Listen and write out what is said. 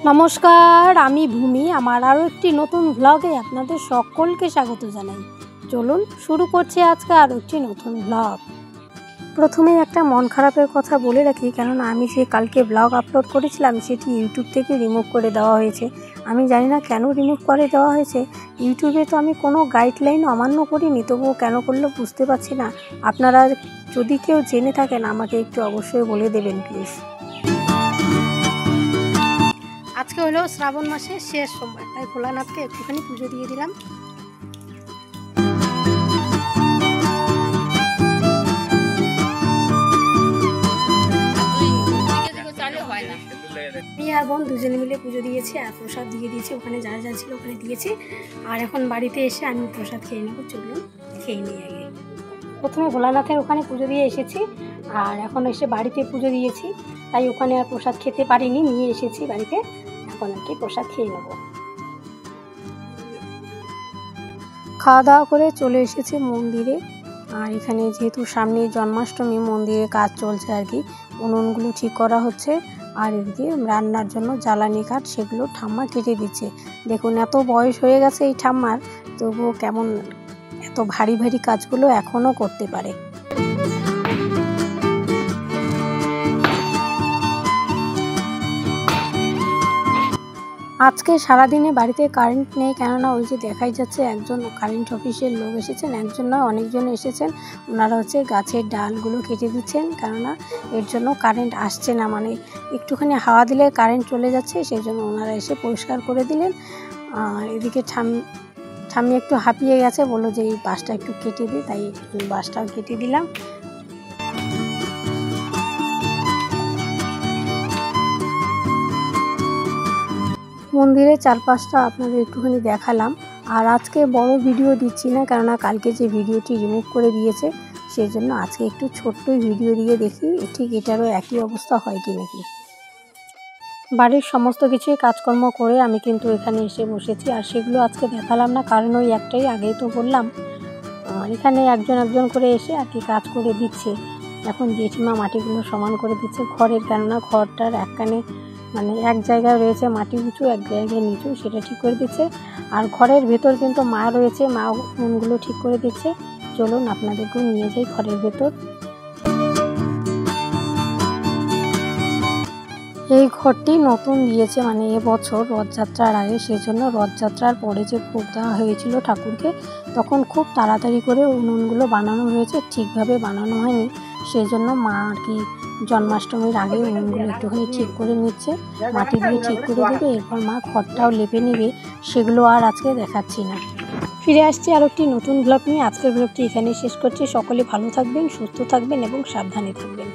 নমস্কার, আমি ভূমি। আমার আরও একটি নতুন ব্লগে আপনাদের সকলকে স্বাগত জানাই। চলুন শুরু করছি আজকে আরও একটি নতুন ব্লগ। প্রথমেই একটা মন খারাপের কথা বলে রাখি, কেননা আমি যে কালকে ব্লগ আপলোড করেছিলাম সেটি ইউটিউব থেকে রিমুভ করে দেওয়া হয়েছে। আমি জানি না কেন রিমুভ করে দেওয়া হয়েছে। ইউটিউবে তো আমি কোনো গাইডলাইন অমান্য করিনি, তবুও কেন করলো বুঝতে পারছি না। আপনারা যদি কেউ জেনে থাকেন আমাকে একটু অবশ্যই বলে দেবেন প্লিজ। আজকে হলো শ্রাবণ মাসের শেষ সোমবার, তাই ভোলানাথকে একটুখানি পুজো দিয়ে দিলাম। আমি আর বোন দুজনে মিলে পুজো দিয়েছি আর প্রসাদ দিয়ে দিয়েছি। ওখানে যা যা ছিল ওখানে দিয়েছি। আর এখন বাড়িতে এসে আমি প্রসাদ খেয়ে নেবো। চলুন খেয়ে নিই আগে। প্রথমে ভোলানাথের ওখানে পুজো দিয়ে এসেছি, আর এখন এসে বাড়িতে পুজো দিয়েছি, তাই ওখানে আর প্রসাদ খেতে পারিনি, নিয়ে এসেছি বাড়িতে। এখন আর কি প্রসাদ খেয়ে নেব। খাওয়া দাওয়া করে চলে এসেছি মন্দিরে। আর এখানে যেহেতু সামনে জন্মাষ্টমী, মন্দিরে কাজ চলছে আর কি, উনুনগুলো ঠিক করা হচ্ছে। আর এদিকে রান্নার জন্য জ্বালানি কাঠ, সেগুলো ঠাম্মা কেটে দিচ্ছে। দেখুন, এত বয়স হয়ে গেছে এই ঠাম্মার, তবুও কেমন এত ভারী ভারী কাজগুলো এখনও করতে পারে। আজকে সারাদিনে বাড়িতে কারেন্ট নেই, কেননা ওই যে দেখাই যাচ্ছে একজন কারেন্ট অফিসের লোক এসেছেন, একজন নয় অনেকজন এসেছেন। ওনারা হচ্ছে গাছের ডালগুলো কেটে দিচ্ছেন, কেননা এর জন্য কারেন্ট আসছে না, মানে একটুখানি হাওয়া দিলে কারেন্ট চলে যাচ্ছে, সেই জন্য ওনারা এসে পরিষ্কার করে দিলেন। আর এদিকে ঠাম্মি একটু হাঁপিয়ে গেছে, বললো যে এই বাঁশটা একটু কেটে দিই, তাই বাঁশটাও কেটে দিলাম। মন্দিরের চারপাশটা আপনাদের একটুখানি দেখালাম। আর আজকে বড় ভিডিও দিচ্ছি না, কেননা কালকে যে ভিডিওটি রিমুভ করে দিয়েছে, সেই জন্য আজকে একটু ছোট্টই ভিডিও দিয়ে দেখি ঠিক এটারও একই অবস্থা হয় কি নাকি। বাড়ির সমস্ত কিছুই কাজকর্ম করে আমি কিন্তু এখানে এসে বসেছি, আর সেগুলো আজকে দেখালাম না, কারণ ওই একটাই, আগেই তো বললাম। এখানে একজন একজন করে এসে আর কি কাজ করে দিচ্ছে। এখন জেঠিমা মাটিগুলো সমান করে দিচ্ছে ঘরের, কেননা ঘরটার একখানে মানে এক জায়গায় রয়েছে মাটি উঁচু, এক জায়গায় নিচু, সেটা ঠিক করে দিচ্ছে। আর ঘরের ভেতর কিন্তু মা রয়েছে, মা উনুনগুলো ঠিক করে দিচ্ছে। চলুন আপনাদেরকেও নিয়ে যাই ঘরের ভেতর। এই ঘরটি নতুন দিয়েছে, মানে এবছর রথযাত্রার আগে, সেজন্য রথযাত্রার পরে যে ভোগ দেওয়া হয়েছিল ঠাকুরকে, তখন খুব তাড়াতাড়ি করে উনুনগুলো বানানো হয়েছে, ঠিকভাবে বানানো হয়নি। সেই জন্য মা আর কি জন্মাষ্টমীর আগে উনুনগুলো একটুখানি ঠিক করে নিচ্ছে, মাটি দিয়ে ঠিক করে দেবে, এরপর মা ঘরটাও লেপে নেবে। সেগুলো আর আজকে দেখাচ্ছি না। ফিরে আসছি আর একটি নতুন ব্লগ নিয়ে। আজকের ব্লগটি এখানে শেষ করছি। সকলে ভালো থাকবেন, সুস্থ থাকবেন এবং সাবধানে থাকবেন।